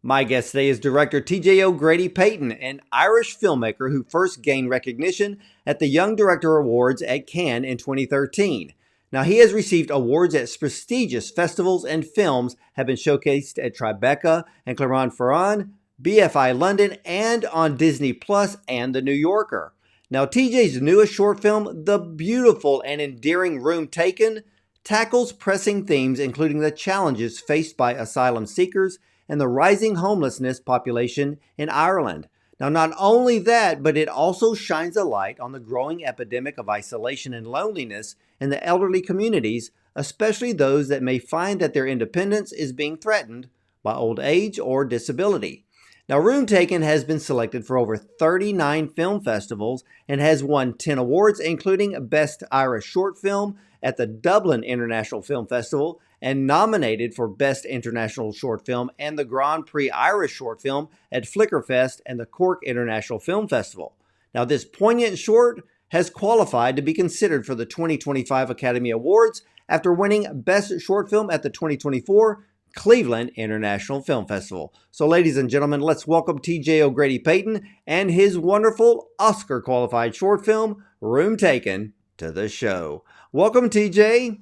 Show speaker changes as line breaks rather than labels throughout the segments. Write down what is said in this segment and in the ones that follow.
My guest today is director TJ O'Grady Peyton, an Irish filmmaker who first gained recognition at the Young Director Awards at Cannes in 2013. Now, he has received awards at prestigious festivals, and films have been showcased at Tribeca and Clermont-Ferrand, BFI London, and on Disney Plus and The New Yorker. Now, TJ's newest short film, The Beautiful and Endearing Room Taken, tackles pressing themes including the challenges faced by asylum seekers and the rising homelessness population in Ireland. Now, not only that, but it also shines a light on the growing epidemic of isolation and loneliness in the elderly communities, especially those that may find that their independence is being threatened by old age or disability. Now, Room Taken has been selected for over 39 film festivals and has won 10 awards, including Best Irish Short Film at the Dublin International Film Festival, and nominated for Best International Short Film and the Grand Prix Irish Short Film at Flickerfest and the Cork International Film Festival. Now, this poignant short has qualified to be considered for the 2025 Academy Awards after winning Best Short Film at the 2024 Cleveland International Film Festival. So, ladies and gentlemen, let's welcome TJ O'Grady Peyton and his wonderful Oscar-qualified short film, Room Taken, to the show. Welcome, TJ.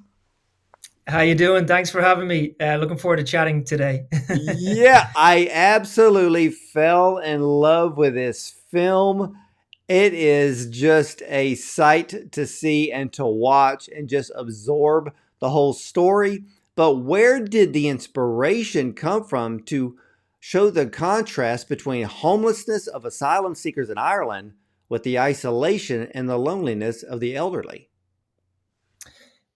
How you doing? Thanks for having me. Looking forward to chatting today.
Yeah, I absolutely fell in love with this film. It is just a sight to see and to watch and just absorb the whole story. But where did the inspiration come from to show the contrast between homelessness of asylum seekers in Ireland with the isolation and the loneliness of the elderly?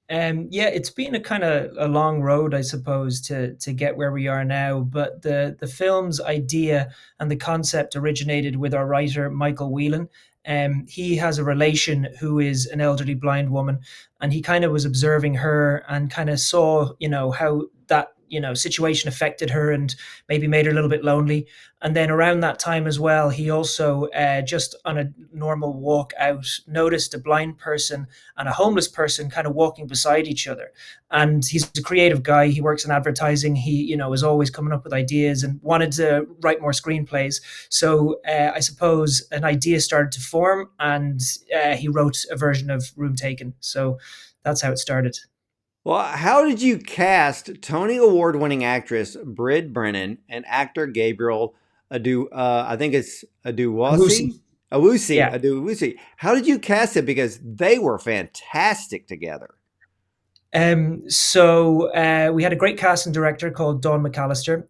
Yeah, it's been a kind of a long road, I suppose, to get where we are now. But the film's idea and the concept originated with our writer Michael Whelan. He has a relation who is an elderly blind woman, and he kind of was observing her and kind of saw, how that situation affected her and maybe made her a little bit lonely. And then around that time as well, he also just on a normal walk out noticed a blind person and a homeless person kind of walking beside each other. And he's a creative guy. He works in advertising. He, is always coming up with ideas and wanted to write more screenplays. So I suppose an idea started to form, and he wrote a version of Room Taken. So that's how it started.
Well, how did you cast Tony Award-winning actress Brid Brennan and actor Gabriel I think it's
Lucy. Yeah.
Adewusi. How did you cast it? Because they were fantastic together.
So we had a great casting director called Dawn McAllister.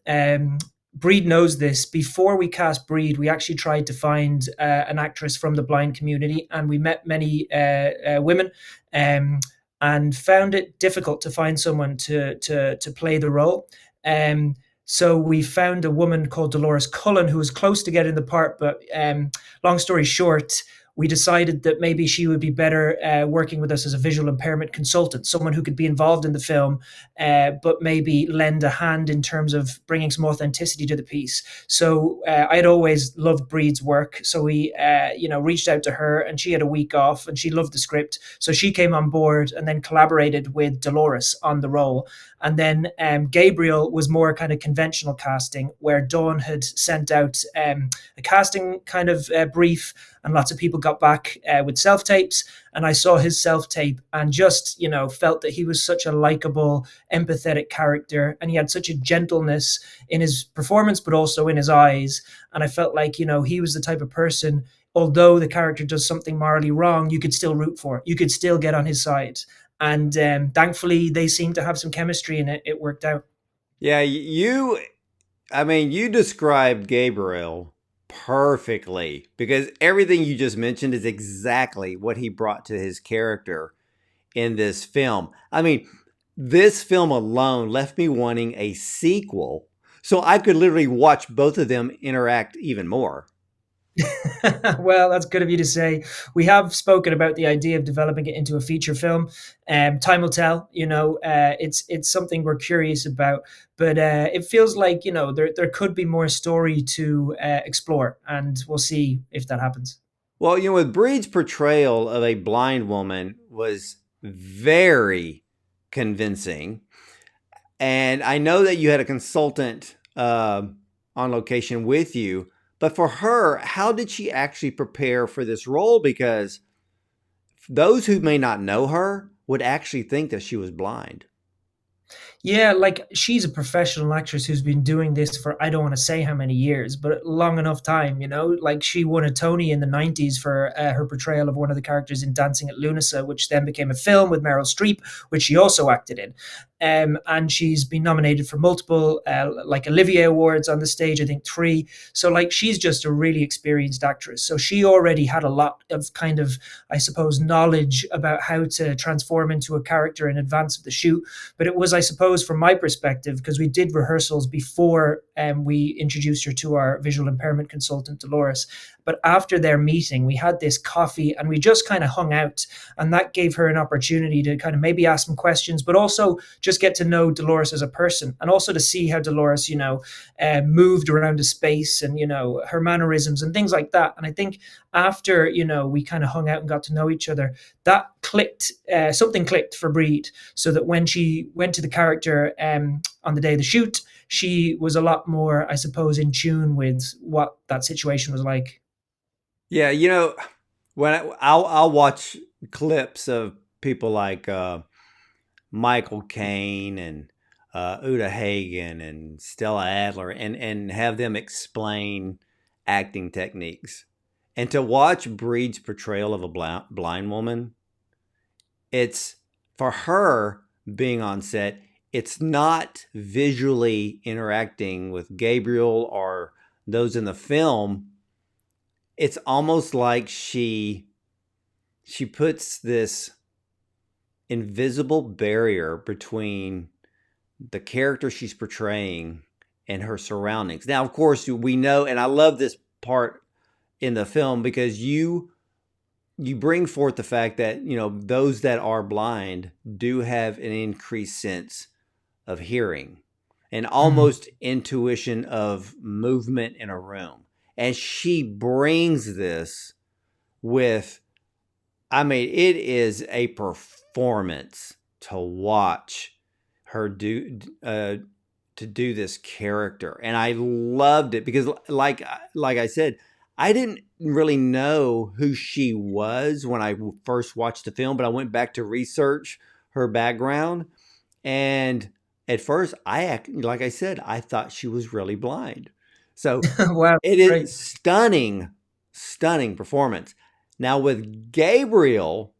Breed knows this. Before we cast Breed, we actually tried to find an actress from the blind community, and we met many women. And found it difficult to find someone to play the role. So we found a woman called Dolores Cullen who was close to getting the part, but long story short, we decided that maybe she would be better working with us as a visual impairment consultant, someone who could be involved in the film, but maybe lend a hand in terms of bringing some authenticity to the piece. So I had always loved Breed's work, so we, reached out to her, and she had a week off, and she loved the script, so she came on board and then collaborated with Dolores on the role. And then Gabriel was more kind of conventional casting, where Dawn had sent out a casting kind of brief, and lots of people got back with self-tapes, and I saw his self-tape and just, felt that he was such a likable, empathetic character, and he had such a gentleness in his performance, but also in his eyes. And I felt like, he was the type of person, although the character does something morally wrong, you could still root for. You could still get on his side. And thankfully, they seemed to have some chemistry, and it worked out.
Yeah, you described Gabriel perfectly because everything you just mentioned is exactly what he brought to his character in this film. This film alone left me wanting a sequel so I could literally watch both of them interact even more.
Well, that's good of you to say. We have spoken about the idea of developing it into a feature film. Time will tell. It's something we're curious about, but it feels like there could be more story to explore, and we'll see if that happens.
Well, with Breed's portrayal of a blind woman was very convincing. And I know that you had a consultant on location with you. But for her, how did she actually prepare for this role? Because those who may not know her would actually think that she was blind.
Yeah, like she's a professional actress who's been doing this for I don't want to say how many years, but long enough time, you know? Like she won a Tony in the 90s for her portrayal of one of the characters in Dancing at Lunasa, which then became a film with Meryl Streep, which she also acted in. And she's been nominated for multiple like Olivier Awards on the stage, I think three. So like she's just a really experienced actress. So she already had a lot of kind of, I suppose, knowledge about how to transform into a character in advance of the shoot. But it was, I suppose, from my perspective, because we did rehearsals before we introduced her to our visual impairment consultant, Dolores. But after their meeting, we had this coffee and we just kind of hung out. And that gave her an opportunity to kind of maybe ask some questions, but also just get to know Dolores as a person and also to see how Dolores, moved around the space and, her mannerisms and things like that. And I think after, we kind of hung out and got to know each other, that clicked, something clicked for Breed, so that when she went to the character on the day of the shoot, she was a lot more, I suppose, in tune with what that situation was like.
Yeah, when I'll watch clips of people like Michael Caine and Uta Hagen and Stella Adler, and have them explain acting techniques. And to watch Breed's portrayal of a blind woman, it's for her being on set, it's not visually interacting with Gabriel or those in the film. It's almost like she puts this invisible barrier between the character she's portraying and her surroundings. Now, of course, we know, and I love this part in the film because you bring forth the fact that those that are blind do have an increased sense of hearing and
Mm.
almost intuition of movement in a room. And she brings this with, I mean, it is a performance to watch her to do this character, and I loved it because, like I said, I didn't really know who she was when I first watched the film, but I went back to research her background, and at first, like I said, I thought she was really blind. So
Wow,
it
great.
is stunning, stunning performance. Now with Gabriel,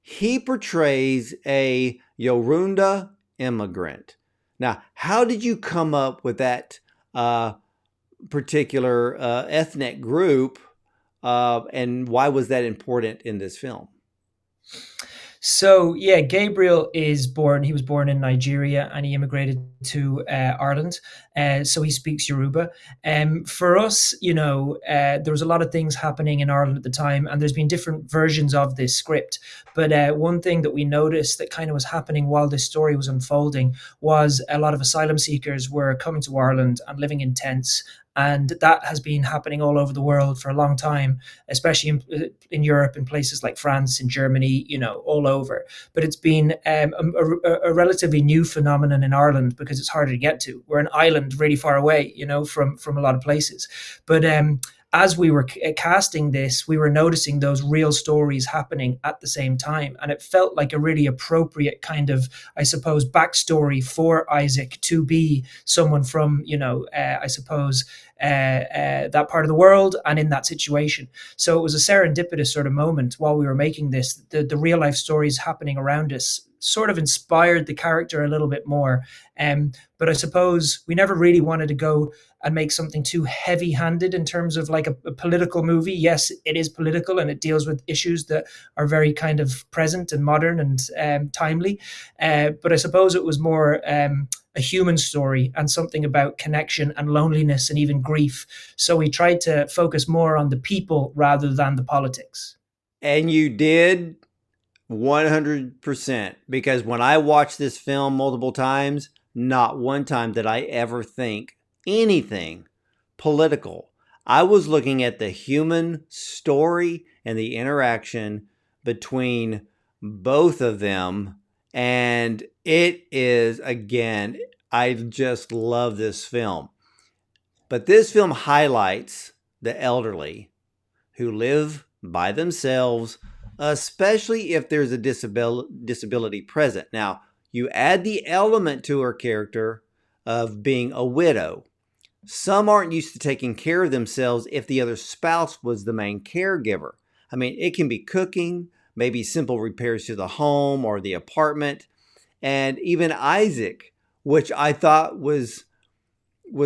he portrays a Yorunda immigrant. Now, how did you come up with that particular ethnic group, and why was that important in this film?
So yeah, Gabriel is born. He was born in Nigeria, and he immigrated to Ireland. So he speaks Yoruba. For us, there was a lot of things happening in Ireland at the time, and there's been different versions of this script. But one thing that we noticed that kind of was happening while this story was unfolding was a lot of asylum seekers were coming to Ireland and living in tents. And that has been happening all over the world for a long time, especially in Europe, in places like France and Germany, all over. But it's been a relatively new phenomenon in Ireland because it's harder to get to. We're an island really far away, from a lot of places. But as we were casting this, we were noticing those real stories happening at the same time. And it felt like a really appropriate kind of, I suppose, backstory for Isaac to be someone from, I suppose, that part of the world and in that situation. So it was a serendipitous sort of moment while we were making this. The real life stories happening around us sort of inspired the character a little bit more. But I suppose we never really wanted to go and make something too heavy handed in terms of like a political movie. Yes, it is political and it deals with issues that are very kind of present and modern and timely. But I suppose it was more a human story and something about connection and loneliness and even grief. So we tried to focus more on the people rather than the politics.
And you did 100%, because when I watched this film multiple times, not one time did I ever think anything political. I was looking at the human story and the interaction between both of them. And it is, again, I just love this film. But this film highlights the elderly who live by themselves, especially if there's a disability present. Now, you add the element to her character of being a widow. Some aren't used to taking care of themselves if the other spouse was the main caregiver. I mean, it can be cooking, maybe simple repairs to the home or the apartment, and even Isaac, which I thought was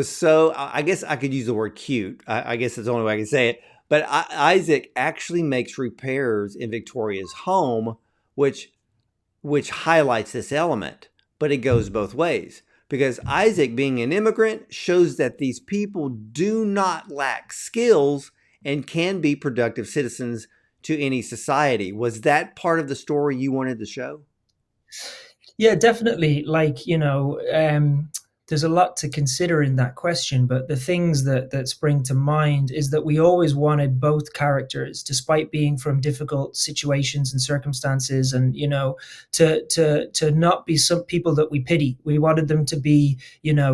so, I guess I could use the word cute. I guess that's the only way I can say it. But Isaac actually makes repairs in Victoria's home, which highlights this element. But it goes both ways, because Isaac, being an immigrant, shows that these people do not lack skills and can be productive citizens to any society. Was that part of the story you wanted to show?
Yeah, definitely. Like, there's a lot to consider in that question, but the things that spring to mind is that we always wanted both characters, despite being from difficult situations and circumstances, and to not be some people that we pity. We wanted them to be,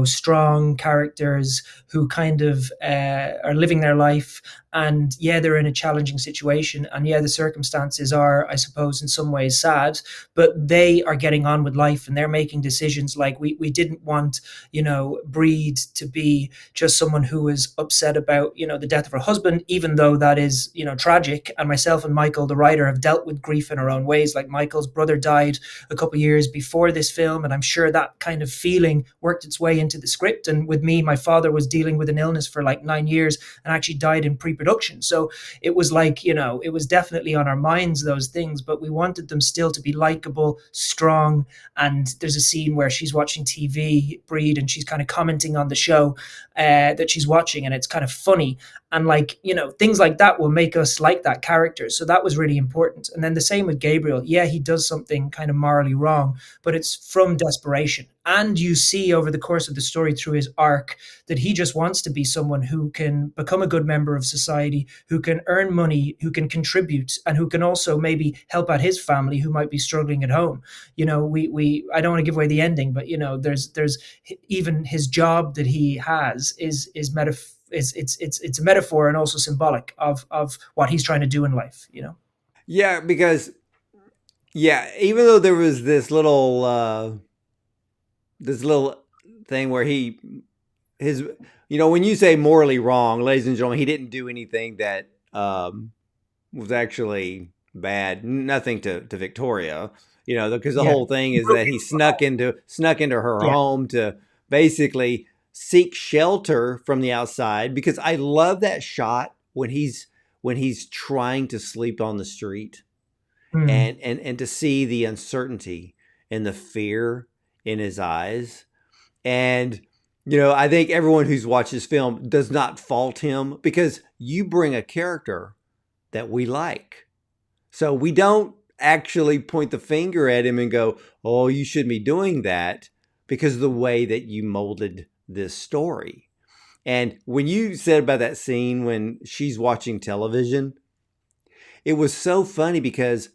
strong characters who kind of are living their life. And yeah, they're in a challenging situation, and yeah, the circumstances are, I suppose, in some ways sad, but they are getting on with life and they're making decisions. Like we didn't want, Breed to be just someone who was upset about, the death of her husband, even though that is, tragic. And myself and Michael, the writer, have dealt with grief in our own ways. Like Michael's brother died a couple of years before this film, and I'm sure that kind of feeling worked its way into the script. And with me, my father was dealing with an illness for like 9 years and actually died in pre-production. So it was like, it was definitely on our minds, those things, but we wanted them still to be likable, strong. And there's a scene where she's watching TV, Breed, and she's kind of commenting on the show that she's watching, and it's kind of funny. And like, things like that will make us like that character. So that was really important. And then the same with Gabriel. Yeah, he does something kind of morally wrong, but it's from desperation. And you see over the course of the story, through his arc, that he just wants to be someone who can become a good member of society, who can earn money, who can contribute, and who can also maybe help out his family who might be struggling at home. We I don't want to give away the ending, but there's even his job that he has is it's a metaphor and also symbolic of what he's trying to do in life.
Yeah, because yeah, even though there was this little thing where his when you say morally wrong, ladies and gentlemen, he didn't do anything that was actually bad. Nothing to Victoria, because the
Yeah.
whole thing is that he snuck into her
Yeah.
home to basically seek shelter from the outside. Because I love that shot when he's trying to sleep on the street,
Mm.
and to see the uncertainty and the fear in his eyes. And I think everyone who's watched this film does not fault him, because you bring a character that we like. So we don't actually point the finger at him and go, "Oh, you shouldn't be doing that," because of the way that you molded this story. And when you said about that scene when she's watching television, it was so funny, because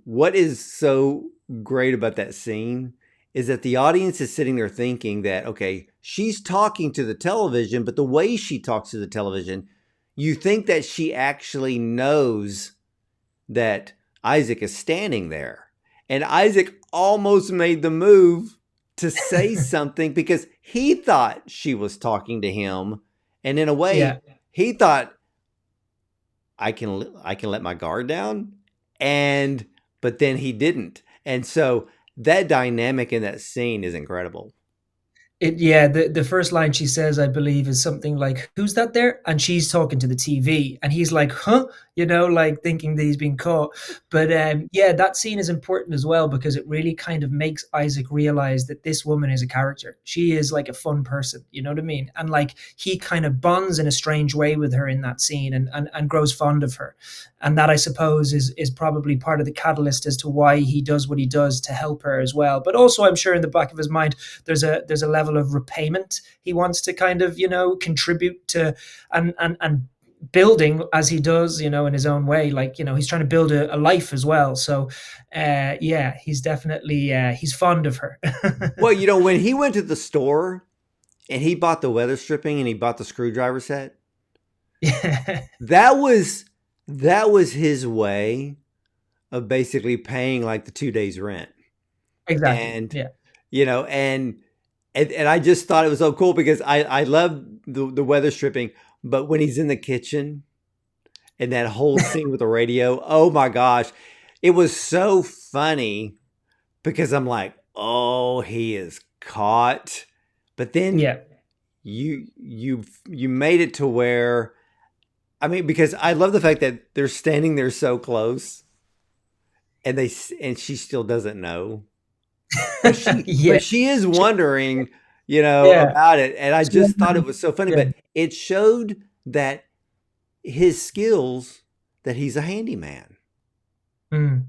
what is so great about that scene is that the audience is sitting there thinking that, okay, she's talking to the television, but the way she talks to the television, you think that she actually knows that Isaac is standing there. And Isaac almost made the move to say something, because he thought she was talking to him. And in a
Yeah.
way, he thought, I can let my guard down. But then he didn't. And so that dynamic in that scene is incredible.
Yeah, the first line she says, I believe, is something like, "Who's that there?" And she's talking to the TV, and he's like, "Huh?" Like thinking that he's been caught. But yeah, that scene is important as well, because it really kind of makes Isaac realize that this woman is a character. She is like a fun person, you know what I mean? And like he kind of bonds in a strange way with her in that scene, and grows fond of her. And that, I suppose, is probably part of the catalyst as to why he does what he does to help her as well. But also, I'm sure in the back of his mind, there's a level of repayment he wants to kind of contribute to, and building as he does, in his own way. Like, he's trying to build a life as well. So yeah, he's definitely he's fond of her.
Well, when he went to the store and he bought the weather stripping and he bought the screwdriver set.
Yeah,
That was that was his way of basically paying like the 2 days rent.
exactly.
And
Yeah.
you know, and I just thought it was so cool because I love the weather stripping, but when he's in the kitchen and that whole scene with the radio, oh my gosh, it was so funny because I'm like, oh, he is caught. But then
Yeah.
you made it to where, I mean, because I love the fact that they're standing there so close and and she still doesn't know, but
Yeah.
she is
She-
wondering,
Yeah.
about it, and I
She
just thought
wondered-
it was so funny.
Yeah.
But it showed that his skills, that he's a handyman.
Mm.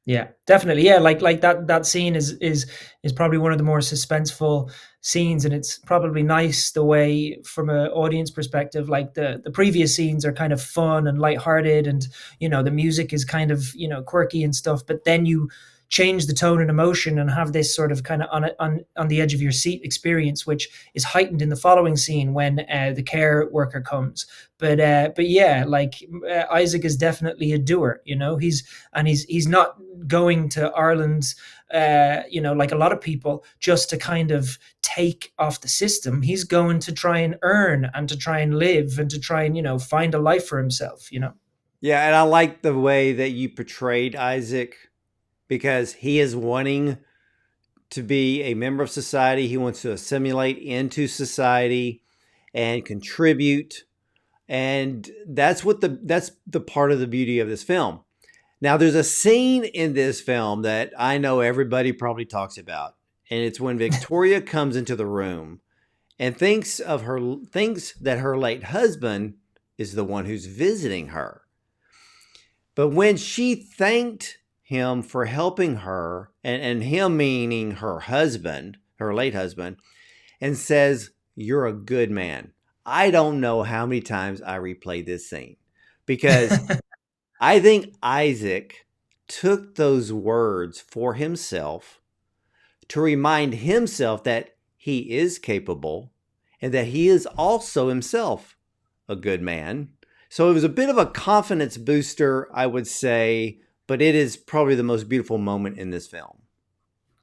Yeah, definitely. Yeah, like that scene is probably one of the more suspenseful scenes, and it's probably nice the way from an audience perspective. Like the previous scenes are kind of fun and lighthearted, and the music is kind of quirky and stuff. But then you change the tone and emotion and have this sort of kind of on the edge of your seat experience, which is heightened in the following scene when the care worker comes. But yeah, like Isaac is definitely a doer. He's not going to Ireland, like a lot of people, just to kind of take off the system. He's going to try and earn and to try and live and to try and, find a life for himself.
Yeah, and I like the way that you portrayed Isaac because he is wanting to be a member of society. He wants to assimilate into society and contribute. And that's the part of the beauty of this film. Now, there's a scene in this film that I know everybody probably talks about, and it's when Victoria comes into the room and thinks that her late husband is the one who's visiting her. But when she thanked him for helping her, and him meaning her husband, her late husband, and says, "You're a good man." I don't know how many times I replayed this scene because I think Isaac took those words for himself to remind himself that he is capable and that he is also himself a good man. So it was a bit of a confidence booster, I would say, but it is probably the most beautiful moment in this film.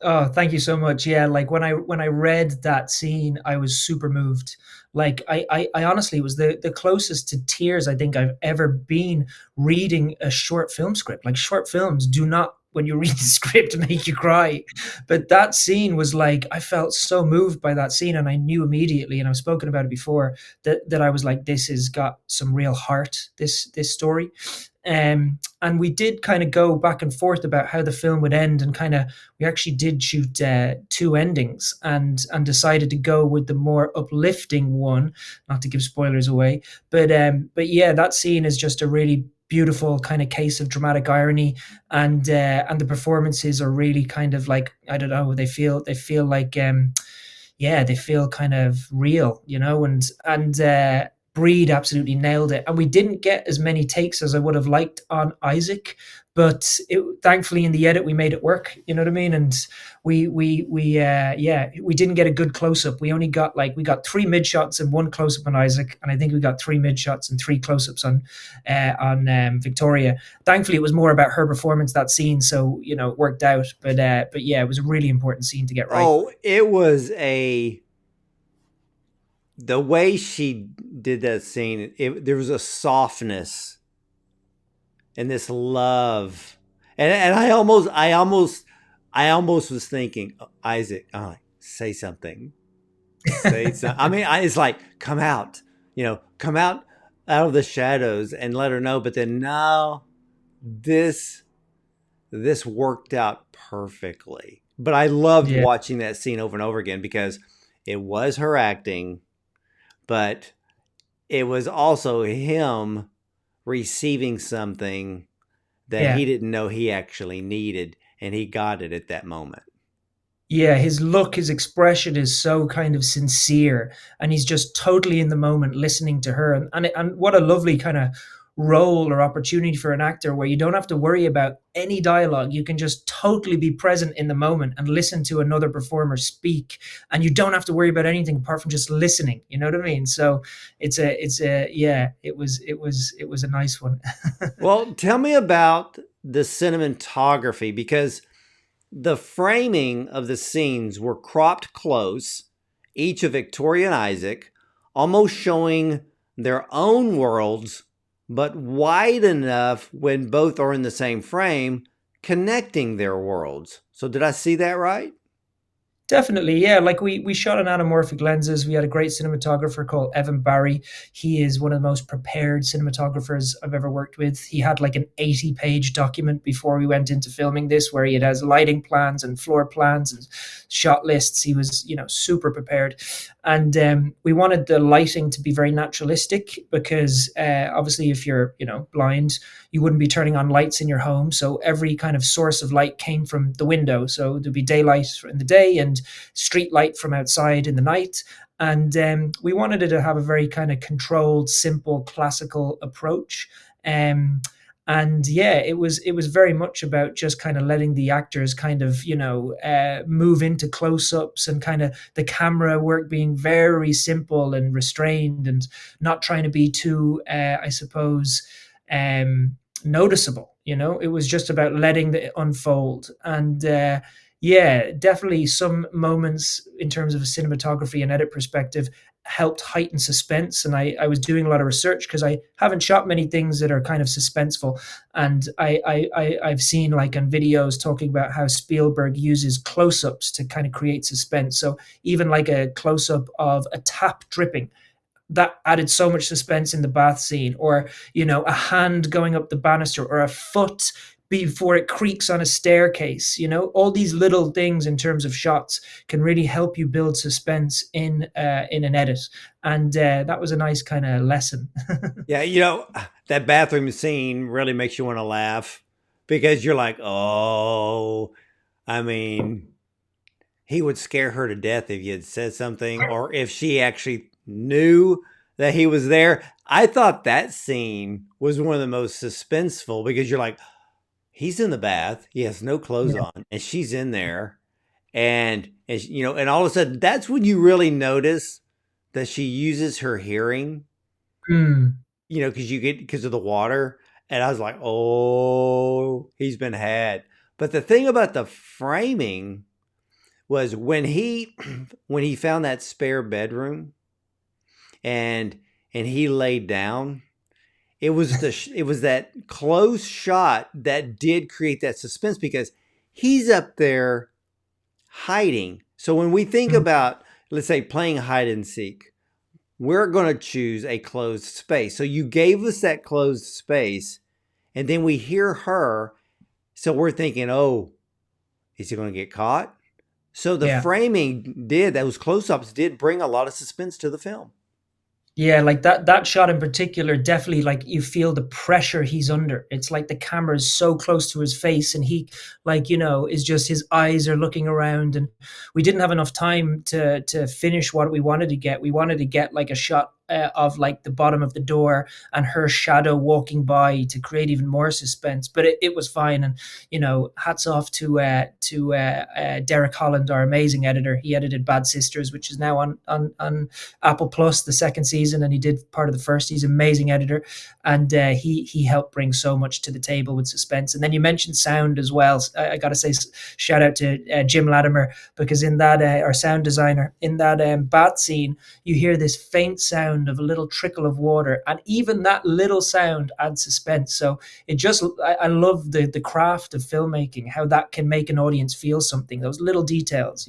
Oh, thank you so much. Yeah, like when I read that scene, I was super moved. Like I honestly was the closest to tears I think I've ever been reading a short film script. Like short films do not, when you read the script, make you cry. But that scene was like I felt so moved by that scene, and I knew immediately, and I've spoken about it before, that I was like, this has got some real heart. This story. And we did kind of go back and forth about how the film would end, and kind of we actually did shoot two endings, and decided to go with the more uplifting one, not to give spoilers away. But yeah, that scene is just a really beautiful kind of case of dramatic irony, and the performances are really kind of like, I don't know, they feel like yeah, they feel kind of real, and Breed absolutely nailed it. And we didn't get as many takes as I would have liked on Isaac, but thankfully in the edit we made it work. You know what I mean? And yeah, we didn't get a good close up. We got three mid shots and one close up on Isaac, and I think we got three mid shots and three close ups on Victoria. Thankfully, it was more about her performance that scene, so it worked out. But yeah, it was a really important scene to get right.
Oh, it was the way she did that scene, there was a softness and this love. And I almost was thinking, "Oh, Isaac, say something. Say something." I mean, it's like, come out, come out of the shadows and let her know. But then no, this this worked out perfectly. But I loved
Yeah.
watching that scene over and over again because it was her acting, but it was also him receiving something that he
Yeah.
didn't know he actually needed, and he got it at that moment.
Yeah, his look, his expression is so kind of sincere, and he's just totally in the moment listening to her. And what a lovely kind of role or opportunity for an actor where you don't have to worry about any dialogue. You can just totally be present in the moment and listen to another performer speak, and you don't have to worry about anything apart from just listening. You know what I mean? So yeah, it was a nice one.
Well, tell me about the cinematography, because the framing of the scenes were cropped close, each of Victoria and Isaac, almost showing their own worlds, but wide enough when both are in the same frame, connecting their worlds. So did I see that right?
Definitely, yeah. Like we shot on anamorphic lenses. We had a great cinematographer called Evan Barry. He is one of the most prepared cinematographers I've ever worked with. He had like an 80-page document before we went into filming this, where he has lighting plans and floor plans and shot lists. He was, super prepared, and we wanted the lighting to be very naturalistic because obviously, if you're, blind, you wouldn't be turning on lights in your home. So every kind of source of light came from the window. So there'd be daylight in the day and street light from outside in the night. And we wanted it to have a very kind of controlled, simple, classical approach. And yeah, it was very much about just kind of letting the actors kind of move into close-ups, and kind of the camera work being very simple and restrained, and not trying to be too I suppose noticeable. It was just about letting it unfold. And yeah, definitely some moments in terms of a cinematography and edit perspective helped heighten suspense. And I was doing a lot of research because I haven't shot many things that are kind of suspenseful. And I've seen like on videos talking about how Spielberg uses close-ups to kind of create suspense. So even like a close-up of a tap dripping, that added so much suspense in the bath scene, or a hand going up the banister, or a foot before it creaks on a staircase. All these little things in terms of shots can really help you build suspense in an edit. And that was a nice kind of lesson.
Yeah, that bathroom scene really makes you want to laugh, because you're like, oh, I mean, he would scare her to death if you had said something, or if she actually knew that he was there. I thought that scene was one of the most suspenseful, because you're like, he's in the bath, he has no clothes
Yeah.
on, and she's in there, and all of a sudden, that's when you really notice that she uses her hearing,
Mm.
because of the water. And I was like, oh, he's been had. But the thing about the framing was when he when he found that spare bedroom, and he laid down, it was that close shot that did create that suspense, because he's up there hiding. So when we think
Mm.
about, let's say, playing hide and seek, we're going to choose a closed space. So you gave us that closed space, and then we hear her. So we're thinking, oh, is he going to get caught? So the
Yeah.
framing those close ups did bring a lot of suspense to the film.
Yeah, like that shot in particular, definitely like you feel the pressure he's under. It's like the camera is so close to his face, and he like, is just his eyes are looking around. And we didn't have enough time to finish what we wanted to get. We wanted to get like a shot of like the bottom of the door and her shadow walking by to create even more suspense. But it was fine. And hats off to Derek Holland, our amazing editor. He edited Bad Sisters, which is now on Apple Plus, the second season, and he did part of the first. He's an amazing editor, and he helped bring so much to the table with suspense. And then you mentioned sound as well. I got to say, shout out to Jim Latimer, because in that our sound designer, in that bat scene, you hear this faint sound of a little trickle of water, and even that little sound adds suspense. So I love the craft of filmmaking, how that can make an audience feel something. Those little details.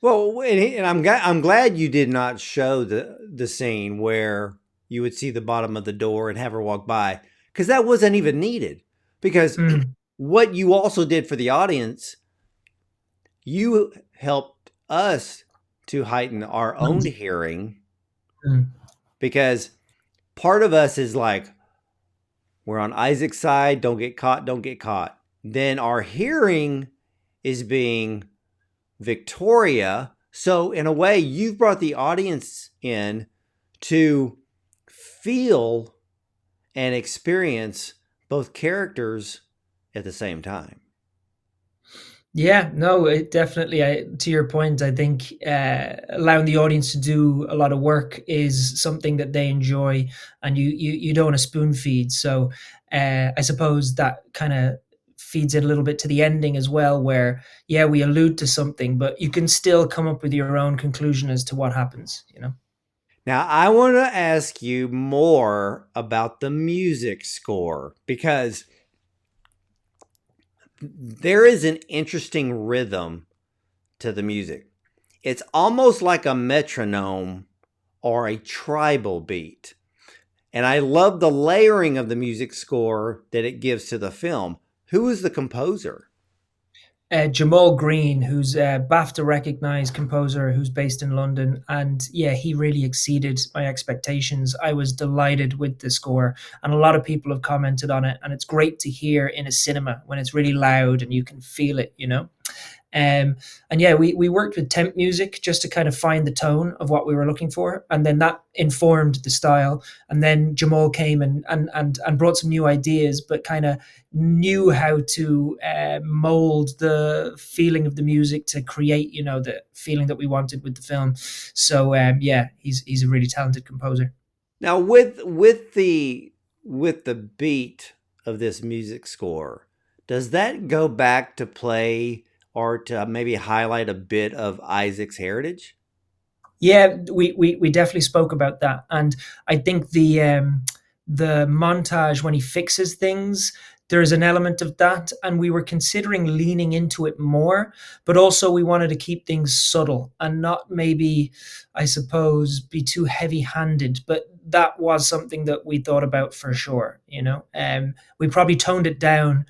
Well, and I'm glad you did not show the scene where you would see the bottom of the door and have her walk by, because that wasn't even needed. Because
Mm,
what you also did for the audience, you helped us to heighten our own
mm,
hearing,
mm,
because part of us is like, we're on Isaac's side, don't get caught, don't get caught. Then our hearing is being Victoria. So in a way, you've brought the audience in to feel and experience both characters at the same time.
Yeah, no, it definitely. To your point, I think allowing the audience to do a lot of work is something that they enjoy, and you don't want to spoon feed. So, I suppose that kind of feeds it a little bit to the ending as well, where yeah, we allude to something, but you can still come up with your own conclusion as to what happens. You know.
Now, I want to ask you more about the music score because there is an interesting rhythm to the music. It's almost like a metronome or a tribal beat. And I love the layering of the music score that it gives to the film. Who is the composer?
Jamal Green, who's a BAFTA recognized composer who's based in London. And yeah, he really exceeded my expectations. I was delighted with the score, and a lot of people have commented on it. And it's great to hear in a cinema when it's really loud and you can feel it, you know? And yeah, we worked with temp music just to kind of find the tone of what we were looking for, and then that informed the style. And then Jamal came and brought some new ideas, but kind of knew how to mold the feeling of the music to create, you know, the feeling that we wanted with the film. So yeah, he's a really talented composer.
Now, with the beat of this music score, does that go back to play or to maybe highlight a bit of Isaac's heritage?
Yeah, we definitely spoke about that, and I think the montage when he fixes things, there's an element of that, and we were considering leaning into it more, but also we wanted to keep things subtle and not maybe, I suppose, be too heavy-handed. But that was something that we thought about for sure. You know, we probably toned it down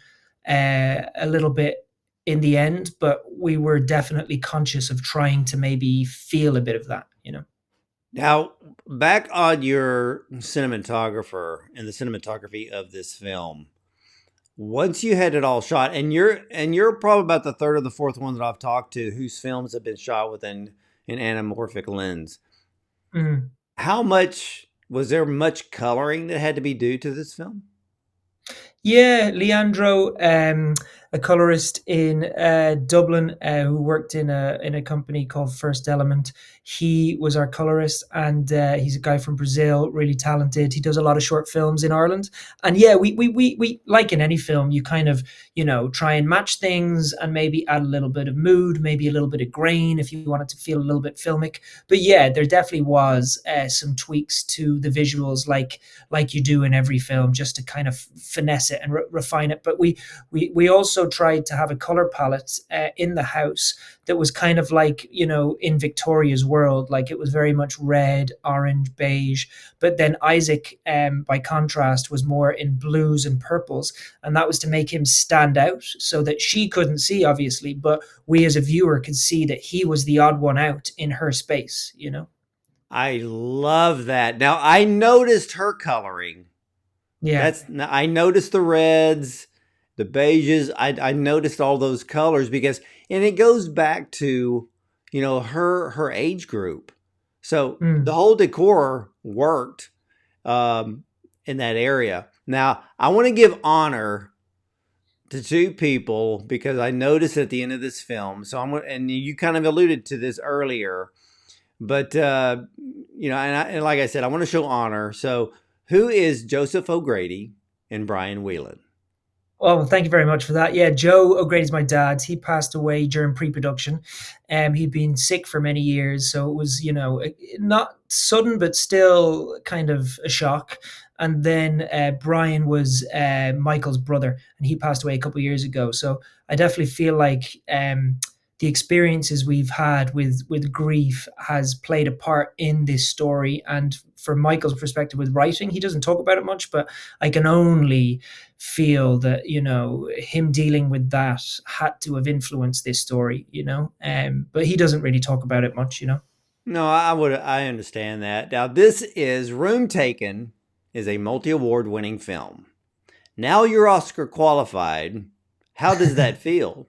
a little bit in the end, but we were definitely conscious of trying to maybe feel a bit of that, you know.
Now, back on your cinematographer and the cinematography of this film, once you had it all shot, and you're probably about the third or the fourth one that I've talked to whose films have been shot with an anamorphic lens.
Mm.
How much was there much coloring that had to be due to this film?
Yeah, Leandro, a colorist in Dublin, who worked in a company called First Element. He was our colorist, and he's a guy from Brazil, really talented. He does a lot of short films in Ireland, and yeah, we like in any film, you kind of, you know, try and match things and maybe add a little bit of mood, maybe a little bit of grain if you want it to feel a little bit filmic. But yeah, there definitely was some tweaks to the visuals, like you do in every film, just to kind of finesse it and refine it. But we also tried to have a color palette in the house that was kind of like, you know, in Victoria's world, like it was very much red, orange, beige. But then Isaac, by contrast, was more in blues and purples, and that was to make him stand out, so that she couldn't see, obviously, but we as a viewer could see that he was the odd one out in her space, you know.
I love that. Now, I noticed her coloring.
Yeah.
I noticed the reds, the beiges. I noticed all those colors because, and it goes back to, her age group. So the
Mm.
whole decor worked in that area. Now, I want to give honor to two people because I noticed at the end of this film. So and you kind of alluded to this earlier, but and like I said, I want to show honor. So, who is Joseph O'Grady and Brian Whelan?
Oh, well, thank you very much for that. Yeah, Joe O'Grady's my dad. He passed away during pre-production. He'd been sick for many years, so it was, you know, not sudden, but still kind of a shock. And then Brian was Michael's brother, and he passed away a couple of years ago. So I definitely feel like the experiences we've had with grief has played a part in this story. And from Michael's perspective with writing, he doesn't talk about it much, but I can only feel that, you know, him dealing with that had to have influenced this story, you know. But he doesn't really talk about it much, you know.
No, I understand that. Now, this is Room Taken is a multi-award winning film. Now you're Oscar qualified. How does that feel?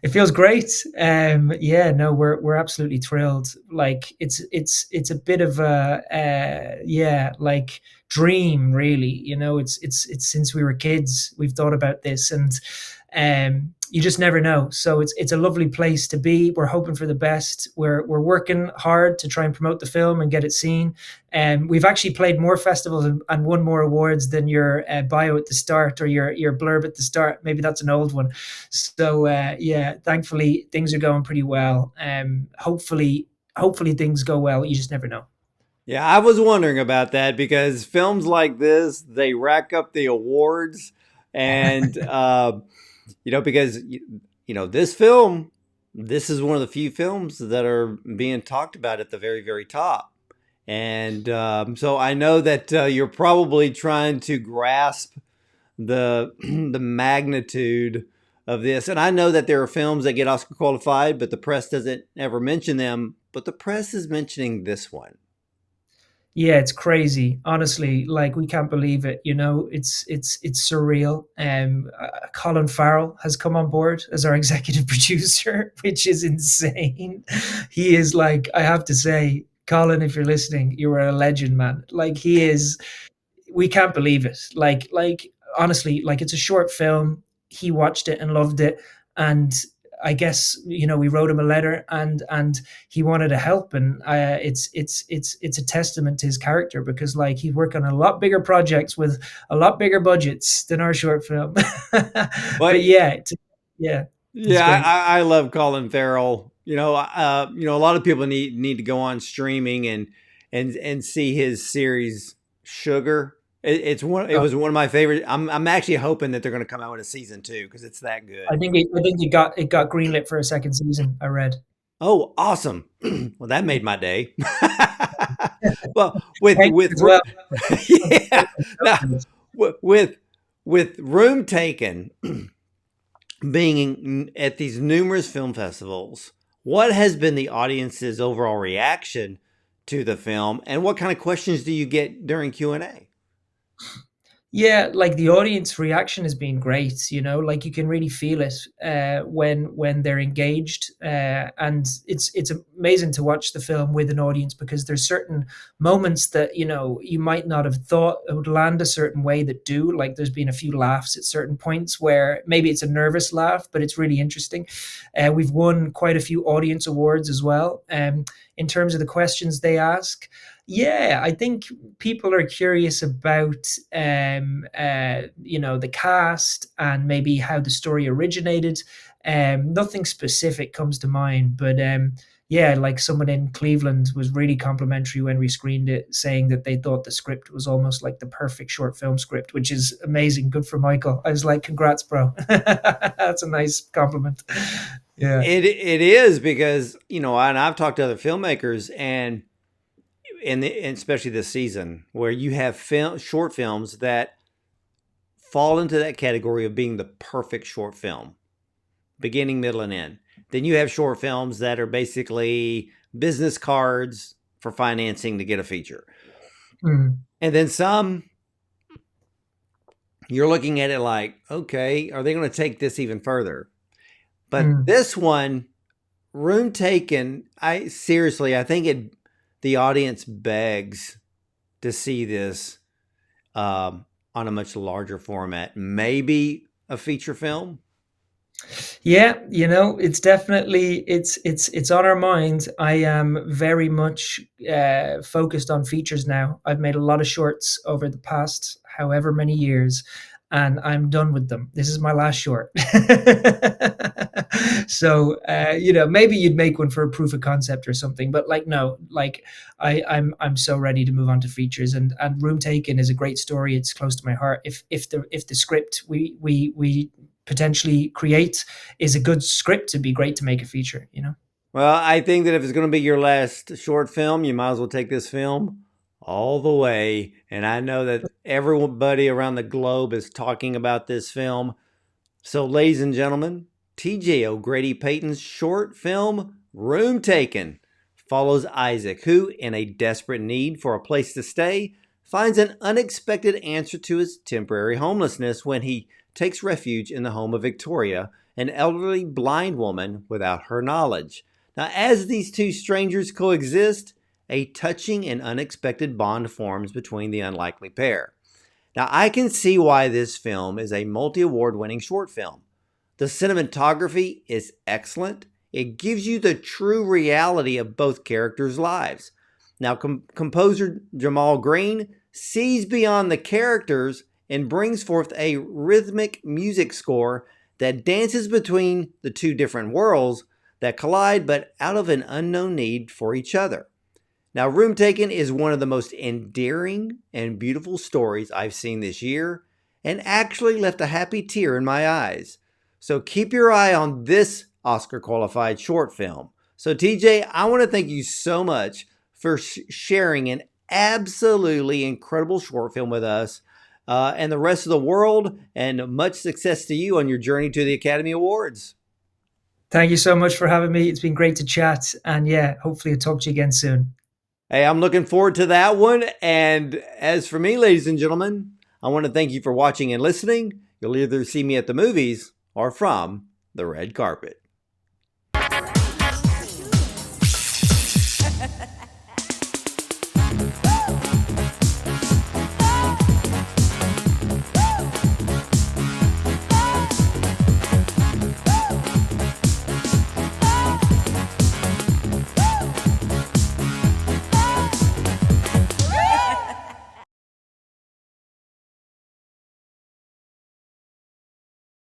It feels great. Yeah, no, we're absolutely thrilled. Like it's a bit of a yeah, like dream, really. You know, it's since we were kids we've thought about this, and you just never know. So it's a lovely place to be. We're hoping for the best. We're working hard to try and promote the film and get it seen. And we've actually played more festivals and won more awards than your bio at the start or your blurb at the start. Maybe that's an old one. So yeah, thankfully things are going pretty well. Hopefully things go well. You just never know.
Yeah, I was wondering about that because films like this, they rack up the awards. And, because, this film, this is one of the few films that are being talked about at the very, very top. And so I know that you're probably trying to grasp the the magnitude of this. And I know that there are films that get Oscar qualified, but the press doesn't ever mention them. But the press is mentioning this one.
Yeah, it's crazy. Honestly, like we can't believe it. You know, it's surreal. Colin Farrell has come on board as our executive producer, which is insane. He is like, I have to say, Colin, if you're listening, you are a legend, man. Like he is. We can't believe it. Like honestly, like it's a short film. He watched it and loved it, and I guess we wrote him a letter, and he wanted to help, and it's a testament to his character because like he worked on a lot bigger projects with a lot bigger budgets than our short film. But
But
yeah, yeah, it's
yeah,
great.
I love Colin Farrell. A lot of people need to go on streaming and see his series Sugar. It's one. It
Uh,
was one of my favorite. I'm actually hoping that they're going to come out with a season two because it's that good.
I think it got greenlit for a second season. I read.
Oh, awesome! Well, that made my day. Well, with
Thank you
with
as well.
yeah, now, with with Room Taken being at these numerous film festivals, what has been the audience's overall reaction to the film, and what kind of questions do you get during Q&A?
Yeah, like the audience reaction has been great. Like you can really feel it when they're engaged, and it's amazing to watch the film with an audience because there's certain moments that you might not have thought it would land a certain way that do. Like there's been a few laughs at certain points where maybe it's a nervous laugh, but it's really interesting. We've won quite a few audience awards as well. In terms of the questions they ask, yeah, I think people are curious about the cast and maybe how the story originated. Nothing specific comes to mind, but yeah, like someone in Cleveland was really complimentary when we screened it, saying that they thought the script was almost like the perfect short film script, which is amazing. Good for Michael. I was like, congrats, bro. That's a nice compliment. Yeah.
It is because and I've talked to other filmmakers and especially this season where you have short films that fall into that category of being the perfect short film, beginning, middle, and end. Then you have short films that are basically business cards for financing to get a feature.
Mm.
And then some, you're looking at it like, okay, are they going to take this even further? But
Mm.
this one, Room Taken, I think the audience begs to see this on a much larger format, maybe a feature film.
Yeah, it's definitely it's on our minds. I am very much focused on features now. I've made a lot of shorts over the past however many years, and I'm done with them. This is my last short. So maybe you'd make one for a proof of concept or something, but like no, like I'm so ready to move on to features, and Room Taken is a great story. It's close to my heart. If the script we potentially create is a good script, it'd be great to make a feature.
Well, I think that if it's going to be your last short film, you might as well take this film all the way. And I know that everybody around the globe is talking about this film. So, ladies and gentlemen, TJ O'Grady Payton's short film, Room Taken, follows Isaac, who, in a desperate need for a place to stay, finds an unexpected answer to his temporary homelessness when he takes refuge in the home of Victoria, an elderly blind woman without her knowledge. Now, as these two strangers coexist, a touching and unexpected bond forms between the unlikely pair. Now, I can see why this film is a multi-award winning short film. The cinematography is excellent. It gives you the true reality of both characters' lives. Now, composer Jamal Green sees beyond the characters and brings forth a rhythmic music score that dances between the two different worlds that collide but out of an unknown need for each other. Now, Room Taken is one of the most endearing and beautiful stories I've seen this year, and actually left a happy tear in my eyes. So keep your eye on this Oscar-qualified short film. So TJ, I want to thank you so much for sharing an absolutely incredible short film with us and the rest of the world, and much success to you on your journey to the Academy Awards.
Thank you so much for having me. It's been great to chat. And yeah, hopefully I'll talk to you again soon.
Hey, I'm looking forward to that one. And as for me, ladies and gentlemen, I want to thank you for watching and listening. You'll either see me at the movies or from the red carpet.